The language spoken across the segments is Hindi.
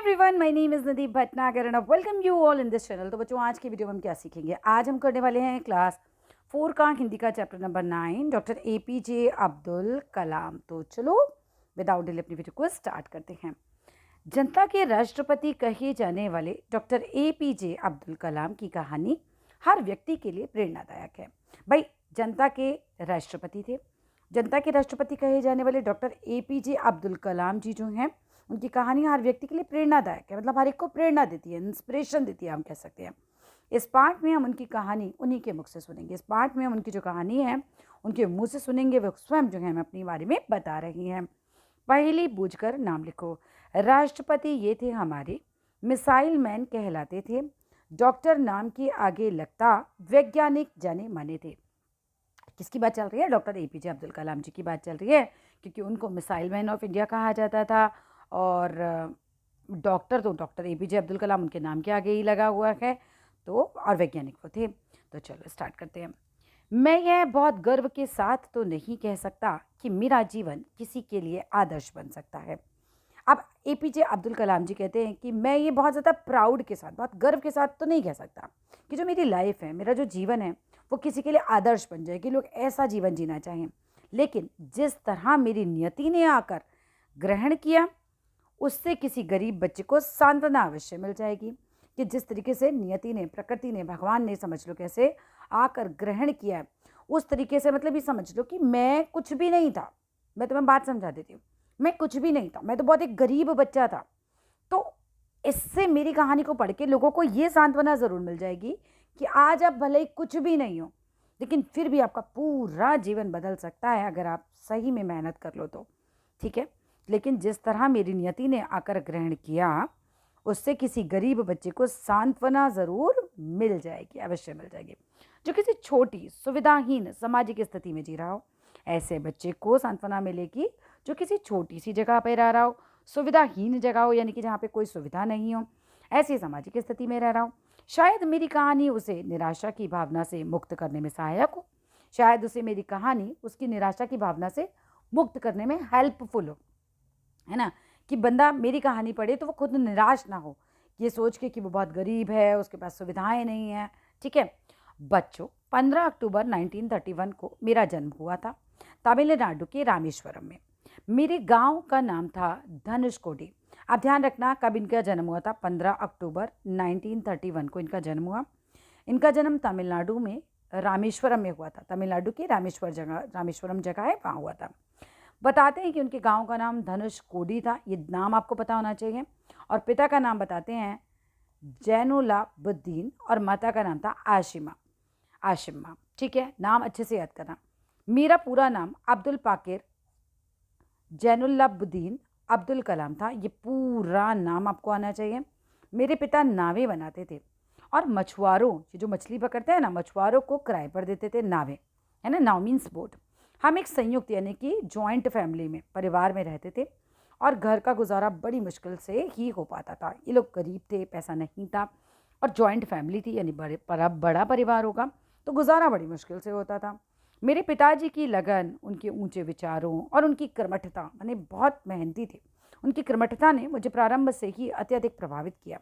Everyone, my name is Nadeep Bhatnagar and welcome you all in this channel. तो बच्चों, आज की वीडियो में हम क्या सीखेंगे? आज हम करने वाले हैं क्लास 4 का हिंदी का chapter number 9, doctor APJ Abdul Kalam. तो चलो विदाउट डिले अपनी वीडियो को स्टार्ट करते हैं। जनता के राष्ट्रपति कहे जाने वाले डॉक्टर एपीजे अब्दुल कलाम की कहानी हर व्यक्ति के लिए प्रेरणादायक है। भाई, जनता के राष्ट्रपति थे। जनता के राष्ट्रपति कहे जाने वाले डॉक्टर एपीजे अब्दुल कलाम जी जो हैं, उनकी कहानी हर व्यक्ति के लिए प्रेरणादायक है। मतलब हर एक को प्रेरणा देती है, इंस्पिरेशन देती है, हम कह सकते हैं। इस पार्ट में हम उनकी कहानी उन्हीं के मुख से सुनेंगे। इस पार्ट में हम उनकी जो कहानी है उनके मुंह से सुनेंगे। वो स्वयं जो है हमें अपने बारे में बता रही हैं। पहली बूझकर नाम लिखो। राष्ट्रपति ये थे हमारे, मिसाइल मैन कहलाते थे, डॉक्टर नाम के आगे लगता, वैज्ञानिक जाने माने थे। किसकी बात चल रही है? डॉक्टर एपीजे अब्दुल कलाम जी की बात चल रही है, क्योंकि उनको मिसाइल मैन ऑफ इंडिया कहा जाता था। और डॉक्टर तो डॉक्टर एपीजे अब्दुल कलाम उनके नाम के आगे ही लगा हुआ है। तो और वैज्ञानिक वो थे। तो चलो स्टार्ट करते हैं। मैं यह बहुत गर्व के साथ तो नहीं कह सकता कि मेरा जीवन किसी के लिए आदर्श बन सकता है। अब एपीजे अब्दुल कलाम जी कहते हैं कि मैं ये बहुत ज़्यादा प्राउड के साथ, बहुत गर्व के साथ तो नहीं कह सकता कि जो मेरी लाइफ है, मेरा जो जीवन है, वो किसी के लिए आदर्श बन जाए कि लोग ऐसा जीवन जीना चाहें। लेकिन जिस तरह मेरी नियति ने आकर ग्रहण किया, उससे किसी गरीब बच्चे को सांत्वना अवश्य मिल जाएगी। कि जिस तरीके से नियति ने, प्रकृति ने, भगवान ने, समझ लो कैसे आकर ग्रहण किया है, उस तरीके से मतलब ये समझ लो कि मैं कुछ भी नहीं था। मैं तुम्हें बात समझा देती हूँ। मैं कुछ भी नहीं था, मैं तो बहुत एक गरीब बच्चा था। तो इससे मेरी कहानी को पढ़ के लोगों को ये सांत्वना ज़रूर मिल जाएगी कि आज आप भले ही कुछ भी नहीं हो, लेकिन फिर भी आपका पूरा जीवन बदल सकता है अगर आप सही में मेहनत कर लो तो। ठीक है। लेकिन जिस तरह मेरी नियति ने आकर ग्रहण किया, उससे किसी गरीब बच्चे को सांत्वना ज़रूर मिल जाएगी, अवश्य मिल जाएगी। जो किसी छोटी सुविधाहीन सामाजिक स्थिति में जी रहा हो, ऐसे बच्चे को सांत्वना मिलेगी जो किसी छोटी सी जगह पर रह रहा हो, सुविधाहीन जगह हो, यानी कि जहाँ पे कोई सुविधा नहीं हो, ऐसी सामाजिक स्थिति में रह रहा हो। शायद मेरी कहानी उसे निराशा की भावना से मुक्त करने में सहायक हो। शायद उसे मेरी कहानी उसकी निराशा की भावना से मुक्त करने में हेल्पफुल हो, है ना। कि बंदा मेरी कहानी पढ़े तो वो खुद निराश ना हो, ये सोच के कि वो बहुत गरीब है, उसके पास सुविधाएं नहीं हैं। ठीक है बच्चों, 15 अक्टूबर 1931 को मेरा जन्म हुआ था तमिलनाडु के रामेश्वरम में। मेरे गांव का नाम था धनुषकोडी। आप ध्यान रखना कब इनका जन्म हुआ था। 15 अक्टूबर 1931 को इनका जन्म हुआ। इनका जन्म तमिलनाडु में रामेश्वरम में हुआ था। तमिलनाडु की रामेश्वरम जगह है, वहाँ हुआ था। बताते हैं कि उनके गांव का नाम धनुषकोडी था। ये नाम आपको पता होना चाहिए। और पिता का नाम बताते हैं जैनुलाब्दीन और माता का नाम था आशिमा। ठीक है, नाम अच्छे से याद करना। मेरा पूरा नाम अब्दुल पाकिर जैनुलाब्दीन अब्दुल कलाम था। ये पूरा नाम आपको आना चाहिए। मेरे पिता नावें बनाते थे और मछुआरों, ये जो मछली पकड़ते हैं ना, मछुआरों को किराए पर देते थे नावें, है ना। नाव मीन्स बोट। हम एक संयुक्त यानी कि जॉइंट फैमिली में, परिवार में रहते थे और घर का गुजारा बड़ी मुश्किल से ही हो पाता था। ये लोग गरीब थे, पैसा नहीं था, और जॉइंट फैमिली थी यानी बड़ा परिवार होगा तो गुजारा बड़ी मुश्किल से होता था। मेरे पिताजी की लगन, उनके ऊंचे विचारों और उनकी कर्मठता, माने बहुत मेहनती थे, उनकी कर्मठता ने मुझे प्रारंभ से ही अत्यधिक प्रभावित किया।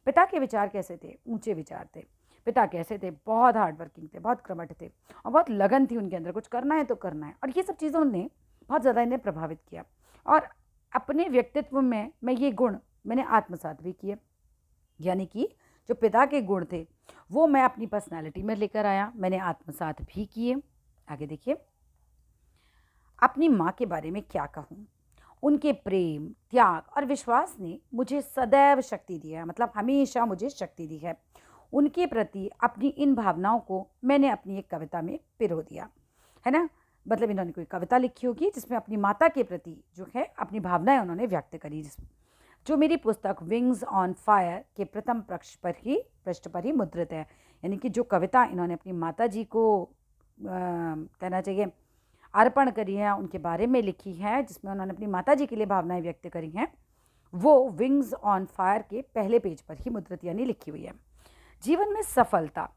पिता के विचार कैसे थे? ऊंचे विचार थे। पिता कैसे थे? बहुत हार्ड वर्किंग थे, बहुत कर्मठ थे और बहुत लगन थी उनके अंदर। कुछ करना है तो करना है, और ये सब चीज़ों ने बहुत ज़्यादा इन्हें प्रभावित किया। और अपने व्यक्तित्व में मैं ये गुण मैंने आत्मसात भी किए। यानी कि जो पिता के गुण थे वो मैं अपनी पर्सनालिटी में लेकर आया, मैंने आत्मसात भी किए। आगे देखिए, अपनी माँ के बारे में क्या कहूँ। उनके प्रेम, त्याग और विश्वास ने मुझे सदैव शक्ति दी है, मतलब हमेशा मुझे शक्ति दी है। उनके प्रति अपनी इन भावनाओं को मैंने अपनी एक कविता में पिरो दिया, है ना। मतलब इन्होंने कोई कविता लिखी होगी जिसमें अपनी माता के प्रति जो है अपनी भावनाएं उन्होंने व्यक्त करी, जो मेरी पुस्तक विंग्स ऑन फायर के प्रथम पृष्ठ पर ही मुद्रित है। यानी कि जो कविता इन्होंने अपनी माता जी को कहना चाहिए अर्पण करी है, उनके बारे में लिखी है, जिसमें उन्होंने अपनी माता जी के लिए भावनाएं व्यक्त करी हैं, वो विंग्स ऑन फायर के पहले पेज पर ही मुद्रित यानी लिखी हुई है। जीवन में सफलता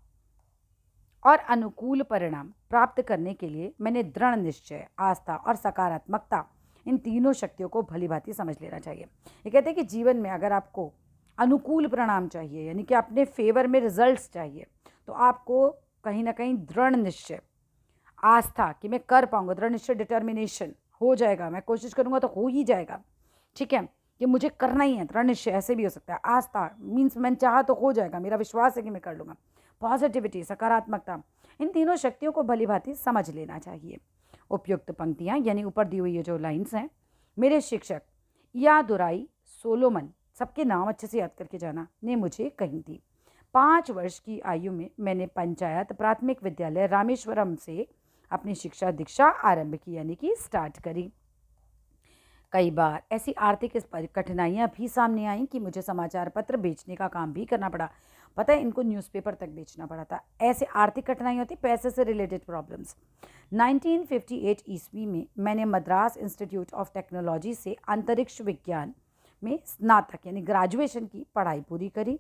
और अनुकूल परिणाम प्राप्त करने के लिए मैंने दृढ़ निश्चय, आस्था और सकारात्मकता इन तीनों शक्तियों को भली भांति समझ लेना चाहिए। ये कहते हैं कि जीवन में अगर आपको अनुकूल परिणाम चाहिए, यानी कि अपने फेवर में रिजल्ट्स चाहिए, तो आपको कहीं ना कहीं दृढ़ निश्चय, आस्था कि मैं कर पाऊंगा, दृढ़ निश्चय, डिटर्मिनेशन, हो जाएगा, मैं कोशिश करूंगा तो हो ही जाएगा, ठीक है, कि मुझे करना ही है, दृढ़ निश्चय ऐसे भी हो सकता है। आस्था मीन्स मैंने चाहा तो हो जाएगा, मेरा विश्वास है कि मैं कर लूँगा। पॉजिटिविटी, सकारात्मकता, इन तीनों शक्तियों को भली भांति समझ लेना चाहिए। उपयुक्त पंक्तियाँ यानी ऊपर दी हुई ये जो लाइन्स हैं, मेरे शिक्षक यादुराई सोलोमन, सबके नाम अच्छे से याद करके जाना, ने मुझे कही थी। 5 वर्ष की आयु में मैंने पंचायत प्राथमिक विद्यालय रामेश्वरम से अपनी शिक्षा दीक्षा आरंभ की, यानी कि स्टार्ट करी। कई बार ऐसी आर्थिक कठिनाइयाँ भी सामने आईं कि मुझे समाचार पत्र बेचने का काम भी करना पड़ा। पता है, इनको न्यूज़पेपर तक बेचना पड़ा था। ऐसे आर्थिक कठिनाई होती, पैसे से रिलेटेड प्रॉब्लम्स। 1958 ईस्वी में मैंने मद्रास इंस्टीट्यूट ऑफ टेक्नोलॉजी से अंतरिक्ष विज्ञान में स्नातक यानी ग्रेजुएशन की पढ़ाई पूरी करी।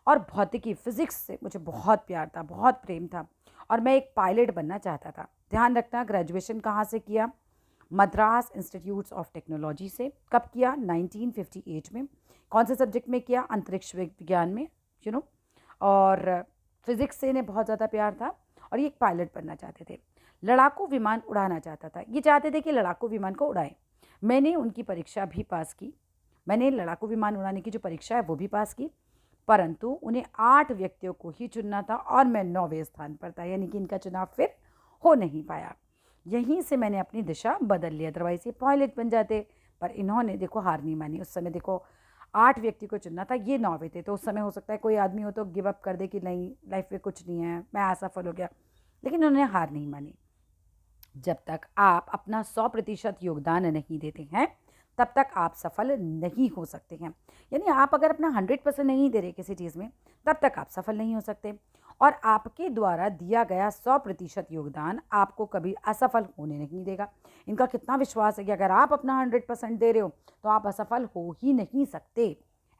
और भौतिकी, फिजिक्स से मुझे बहुत प्यार था, बहुत प्रेम था, और मैं एक पायलट बनना चाहता था। ध्यान रखना, ग्रेजुएशन कहाँ से किया? मद्रास इंस्टीट्यूट ऑफ टेक्नोलॉजी से। कब किया? 1958 में। कौन से सब्जेक्ट में किया? अंतरिक्ष विज्ञान में, और फिजिक्स से इन्हें बहुत ज़्यादा प्यार था, और ये एक पायलट बनना चाहते थे। लड़ाकू विमान उड़ाना चाहता था, ये चाहते थे कि लड़ाकू विमान को उड़ाएं। मैंने उनकी परीक्षा भी पास की, मैंने लड़ाकू विमान उड़ाने की जो परीक्षा है वो भी पास की, परंतु उन्हें 8 व्यक्तियों को ही चुनना था और मैं 9वें स्थान पर था, यानी कि इनका चुनाव फिर हो नहीं पाया। यहीं से मैंने अपनी दिशा बदल ली, अदरवाइज ये पायलट बन जाते। पर इन्होंने देखो हार नहीं मानी। उस समय देखो 8 व्यक्ति को चुनना था, ये 9वें थे, तो उस समय हो सकता है कोई आदमी हो तो गिव अप कर दे कि नहीं, लाइफ में कुछ नहीं है, मैं असफल हो गया, लेकिन उन्होंने हार नहीं मानी। जब तक आप अपना 100% योगदान नहीं देते हैं तब तक आप सफल नहीं हो सकते हैं। यानी आप अगर अपना 100% नहीं दे रहे किसी चीज़ में, तब तक आप सफल नहीं हो सकते। और आपके द्वारा दिया गया 100% योगदान आपको कभी असफल होने नहीं देगा। इनका कितना विश्वास है कि अगर आप अपना 100% दे रहे हो तो आप असफल हो ही नहीं सकते,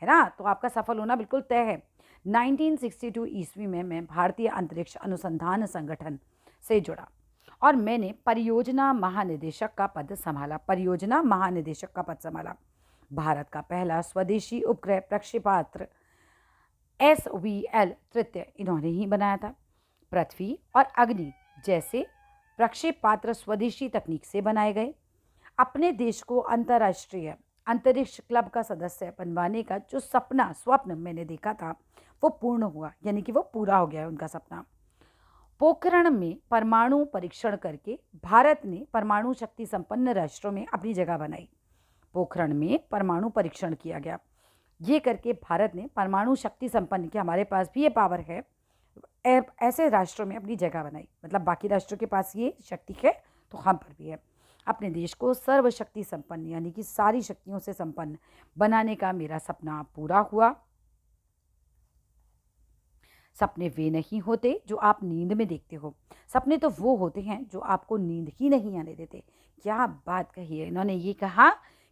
है ना? तो आपका सफल होना बिल्कुल तय है। 1962 ईस्वी में मैं भारतीय अंतरिक्ष अनुसंधान संगठन से जुड़ा और मैंने परियोजना महानिदेशक का पद संभाला। परियोजना महानिदेशक का पद संभाला। भारत का पहला स्वदेशी उपग्रह प्रक्षेपास्त्र SVL तृतीय इन्होंने ही बनाया था। पृथ्वी और अग्नि जैसे प्रक्षेपास्त्र स्वदेशी तकनीक से बनाए गए। अपने देश को अंतर्राष्ट्रीय अंतरिक्ष क्लब का सदस्य बनवाने का जो स्वप्न मैंने देखा था वो पूर्ण हुआ, यानी कि वो पूरा हो गया उनका सपना। पोखरण में परमाणु परीक्षण करके भारत ने परमाणु शक्ति संपन्न राष्ट्रों में अपनी जगह बनाई। पोखरण में परमाणु परीक्षण किया गया, ये करके भारत ने परमाणु शक्ति संपन्न की, हमारे पास भी ये पावर है, ऐसे राष्ट्रों में अपनी जगह बनाई। मतलब बाकी राष्ट्रों के पास ये शक्ति है तो हम पर भी है। अपने देश को सर्वशक्ति संपन्न यानी कि सारी शक्तियों से संपन्न बनाने का मेरा सपना पूरा हुआ। सपने वे नहीं होते जो आप नींद में देखते हो, सपने तो वो होते हैं जो आपको नींद ही नहीं आने देते। क्या बात कही है इन्होंने। ये कहा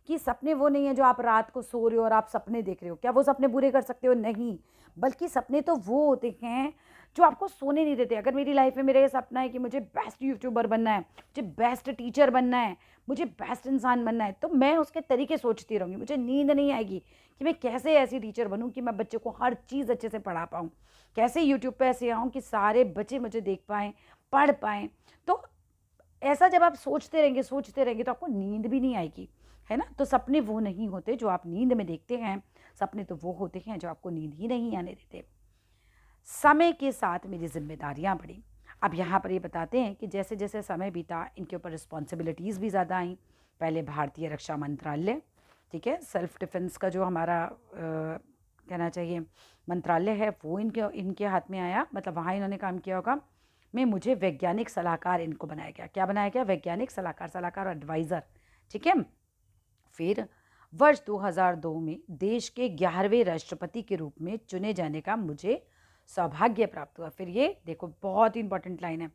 कि सपने वो नहीं है जो आप रात को सो रहे हो और आप सपने देख रहे हो। क्या वो सपने पूरे कर सकते हो? नहीं, बल्कि सपने तो वो होते हैं जो आपको सोने नहीं देते। अगर मेरी लाइफ में मेरा ये सपना है कि मुझे बेस्ट यूट्यूबर बनना है, मुझे बेस्ट टीचर बनना है, मुझे बेस्ट इंसान बनना है, तो मैं उसके तरीके सोचती रहूँगी। मुझे नींद नहीं आएगी कि मैं कैसे ऐसी टीचर बनूँ कि मैं बच्चों को हर चीज़ अच्छे से पढ़ा पाऊँ, कैसे यूट्यूब पे ऐसे आऊँ कि सारे बच्चे मुझे देख पाएँ, पढ़ पाएँ। तो ऐसा जब आप सोचते रहेंगे तो आपको नींद भी नहीं आएगी, है ना? तो सपने वो नहीं होते जो आप नींद में देखते हैं, सपने तो वो होते हैं जो आपको नींद ही नहीं आने देते। समय के साथ मेरी जिम्मेदारियां बढ़ी। अब यहाँ पर ये बताते हैं कि जैसे जैसे समय बीता इनके ऊपर रिस्पॉन्सिबिलिटीज़ भी ज़्यादा आई। पहले भारतीय रक्षा मंत्रालय, ठीक है, सेल्फ डिफेंस का जो हमारा कहना चाहिए मंत्रालय है वो इनके हाथ में आया, मतलब वहाँ इन्होंने काम किया होगा। में मुझे वैज्ञानिक सलाहकार इनको बनाया गया। क्या बनाया गया? वैज्ञानिक सलाहकार और एडवाइज़र, ठीक है। फिर वर्ष 2002 में देश के 11वें राष्ट्रपति के रूप में चुने जाने का मुझे सौभाग्य प्राप्त हुआ। फिर ये देखो बहुत ही इंपॉर्टेंट लाइन है,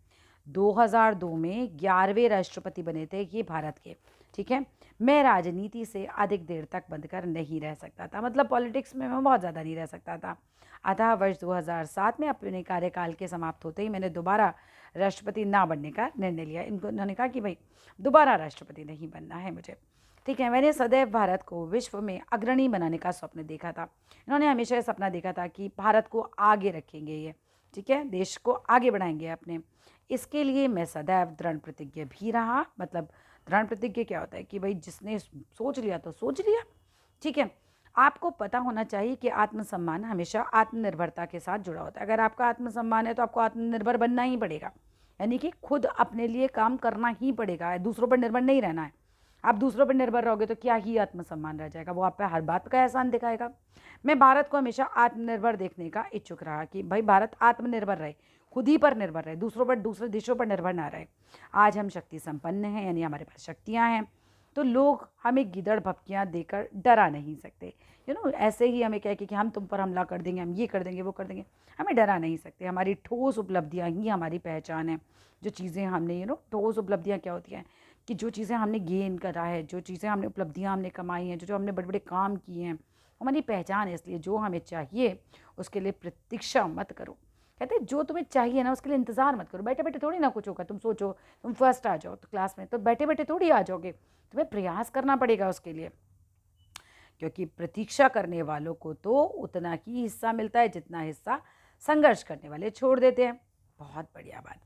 2002 में 11वें राष्ट्रपति बने थे ये भारत के, ठीक है। मैं राजनीति से अधिक देर तक बंधकर नहीं रह सकता था, मतलब पॉलिटिक्स में मैं बहुत ज़्यादा नहीं रह सकता था। अतः वर्ष 2007 में अपने कार्यकाल के समाप्त होते ही मैंने दोबारा राष्ट्रपति ना बनने का निर्णय लिया। इन्होंने कहा कि भाई दोबारा राष्ट्रपति नहीं बनना है मुझे, ठीक है। मैंने सदैव भारत को विश्व में अग्रणी बनाने का स्वप्न देखा था। इन्होंने हमेशा ये सपना देखा था कि भारत को आगे रखेंगे ये, ठीक है, देश को आगे बढ़ाएंगे अपने। इसके लिए मैं सदैव दृढ़ प्रतिज्ञ भी रहा। मतलब दृढ़ प्रतिज्ञ क्या होता है कि भाई जिसने सोच लिया तो सोच लिया, ठीक है। आपको पता होना चाहिए कि आत्मसम्मान हमेशा आत्मनिर्भरता के साथ जुड़ा होता है। अगर आपका आत्मसम्मान है तो आपको आत्मनिर्भर बनना ही पड़ेगा, यानी कि खुद अपने लिए काम करना ही पड़ेगा, दूसरों पर निर्भर नहीं रहना है। आप दूसरों पर निर्भर रहोगे तो क्या ही आत्मसम्मान रह जाएगा, वो आप पे हर बात का एहसान दिखाएगा। मैं भारत को हमेशा आत्मनिर्भर देखने का इच्छुक रहा कि भाई भारत आत्मनिर्भर रहे, खुद ही पर निर्भर रहे, दूसरों पर, दूसरे देशों पर निर्भर ना रहे। आज हम शक्ति संपन्न हैं, यानी हमारे पास शक्तियाँ हैं, तो लोग हमें गिदड़ भपकियाँ देकर डरा नहीं सकते। ऐसे ही हमें कह के कि हम तुम पर हमला कर देंगे, हम ये कर देंगे, वो कर देंगे, हमें डरा नहीं सकते। हमारी ठोस उपलब्धियाँ ही हमारी पहचान है। जो चीज़ें हमने ठोस उपलब्धियाँ क्या होती हैं कि जो चीज़ें हमने गेन करा है, जो चीज़ें हमने उपलब्धियाँ हमने कमाई हैं, जो हमने बड़े बड़े काम किए हैं, हमारी पहचान है। इसलिए जो हमें चाहिए उसके लिए प्रतीक्षा मत करो। कहते हैं जो तुम्हें चाहिए ना उसके लिए इंतज़ार मत करो। बैठे बैठे थोड़ी ना कुछ होगा। तुम सोचो तुम फर्स्ट आ जाओ तो क्लास में, तो बैठे बैठे थोड़ी आ जाओगे, तुम्हें प्रयास करना पड़ेगा उसके लिए, क्योंकि प्रतीक्षा करने वालों को तो उतना ही हिस्सा मिलता है जितना हिस्सा संघर्ष करने वाले छोड़ देते हैं। बहुत बढ़िया बात।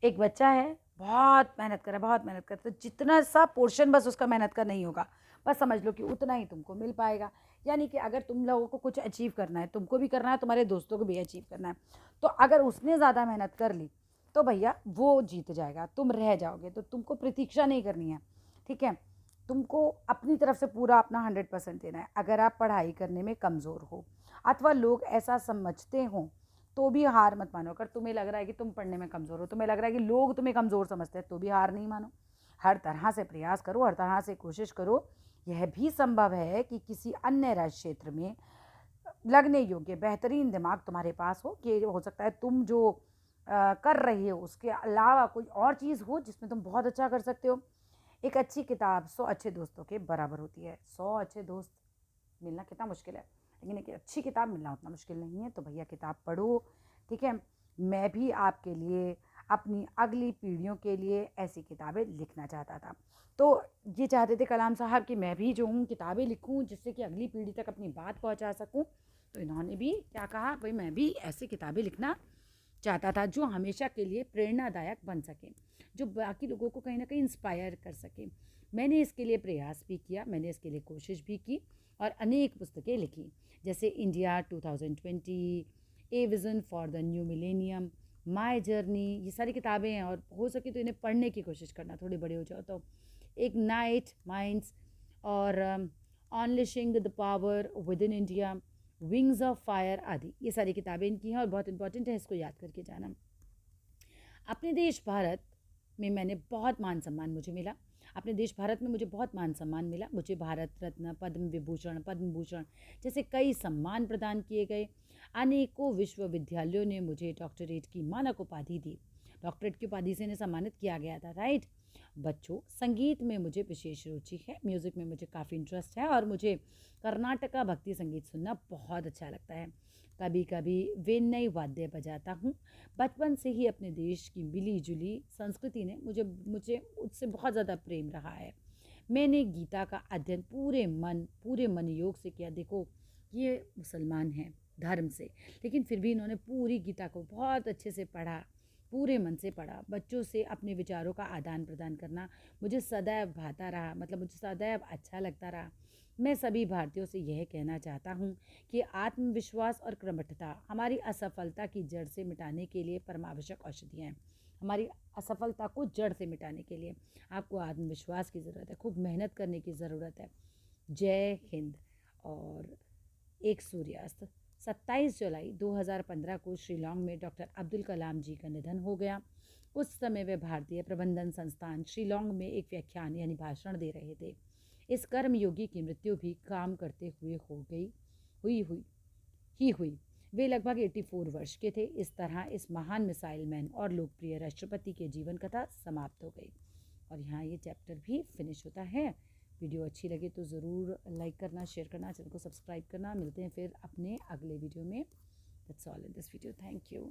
एक बच्चा है, बहुत मेहनत कर रहा है, बहुत मेहनत कर, तो जितना सा पोर्शन बस उसका मेहनत का नहीं होगा, बस समझ लो कि उतना ही तुमको मिल पाएगा। यानी कि अगर तुम लोगों को कुछ अचीव करना है, तुमको भी करना है, तुम्हारे दोस्तों को भी अचीव करना है, तो अगर उसने ज़्यादा मेहनत कर ली तो भैया वो जीत जाएगा, तुम रह जाओगे। तो तुमको प्रतीक्षा नहीं करनी है, ठीक है। तुमको अपनी तरफ से पूरा अपना 100% देना है। अगर आप पढ़ाई करने में कमज़ोर हो अथवा लोग ऐसा समझते हों तो भी हार मत मानो। अगर तुम्हें लग रहा है कि तुम पढ़ने में कमज़ोर हो, तुम्हें लग रहा है कि लोग तुम्हें कमज़ोर समझते हैं, तो भी हार नहीं मानो। हर तरह से प्रयास करो, हर तरह से कोशिश करो। यह भी संभव है कि किसी अन्य राज्य क्षेत्र में लगने योग्य बेहतरीन दिमाग तुम्हारे पास हो, कि हो सकता है तुम जो कर रहे हो उसके अलावा कोई और चीज़ हो जिसमें तुम बहुत अच्छा कर सकते हो। एक अच्छी किताब 100 अच्छे दोस्तों के बराबर होती है। 100 अच्छे दोस्त मिलना कितना मुश्किल है, लेकिन एक अच्छी किताब मिलना उतना मुश्किल नहीं है। तो भैया किताब पढ़ो, ठीक है। मैं भी आपके लिए, अपनी अगली पीढ़ियों के लिए ऐसी किताबें लिखना चाहता था। तो ये चाहते थे कलाम साहब कि मैं भी जो हूँ किताबें लिखूँ जिससे कि अगली पीढ़ी तक अपनी बात पहुँचा सकूँ। तो इन्होंने भी क्या कहा, भाई मैं भी ऐसी किताबें लिखना चाहता था जो हमेशा के लिए प्रेरणादायक बन सके, जो बाकी लोगों को कहीं ना कहीं इंस्पायर कर सके। मैंने इसके लिए प्रयास भी किया, मैंने इसके लिए कोशिश भी की और अनेक पुस्तकें लिखी, जैसे India 2020, A vision for the new millennium, my journey. ये सारी किताबें हैं और हो सके तो इन्हें पढ़ने की कोशिश करना, थोड़ी बड़े हो जाओ तो। इग्नाइट माइंड्स और unleashing the power with in India, wings of fire आदि, ये सारी किताबें इनकी हैं और बहुत इंपॉर्टेंट है, इसको याद करके जाना। अपने देश भारत में मैंने बहुत मान सम्मान मुझे मिला। अपने देश भारत में मुझे बहुत मान सम्मान मिला। मुझे भारत रत्न, पद्म विभूषण, पद्म भूषण जैसे कई सम्मान प्रदान किए गए। अनेकों विश्वविद्यालयों ने मुझे डॉक्टरेट की मानक उपाधि दी। डॉक्टरेट की उपाधि से इन्हें सम्मानित किया गया था, राइट। बच्चों, संगीत में मुझे विशेष रुचि है, म्यूज़िक में मुझे काफ़ी इंटरेस्ट है और मुझे कर्नाटका भक्ति संगीत सुनना बहुत अच्छा लगता है। कभी कभी वेन्नई वाद्य बजाता हूँ। बचपन से ही अपने देश की मिली जुली संस्कृति ने मुझे मुझे उससे बहुत ज़्यादा प्रेम रहा है। मैंने गीता का अध्ययन पूरे मन योग से किया। देखो, ये मुसलमान हैं धर्म से, लेकिन फिर भी इन्होंने पूरी गीता को बहुत अच्छे से पढ़ा, पूरे मन से पढ़ा। बच्चों से अपने विचारों का आदान प्रदान करना मुझे सदैव भाता रहा, मतलब मुझे सदैव अच्छा लगता रहा। मैं सभी भारतीयों से यह कहना चाहता हूँ कि आत्मविश्वास और कर्मठता हमारी असफलता की जड़ से मिटाने के लिए परमावश्यक औषधियाँ हैं। हमारी असफलता को जड़ से मिटाने के लिए आपको आत्मविश्वास की ज़रूरत है, खूब मेहनत करने की ज़रूरत है। जय हिंद। और एक सूर्यास्त। 27 जुलाई 2015 को शिलांग में डॉक्टर अब्दुल कलाम जी का निधन हो गया। उस समय वे भारतीय प्रबंधन संस्थान शिलांग में एक व्याख्यान यानी भाषण दे रहे थे। इस कर्मयोगी की मृत्यु भी काम करते हुए हुई। वे लगभग 84 वर्ष के थे। इस तरह इस महान मिसाइल मैन और लोकप्रिय राष्ट्रपति के जीवन कथा समाप्त हो गई और यहाँ ये चैप्टर भी फिनिश होता है। वीडियो अच्छी लगे तो ज़रूर लाइक करना, शेयर करना, चैनल को सब्सक्राइब करना। मिलते हैं फिर अपने अगले वीडियो में। That's all in this video. Thank you.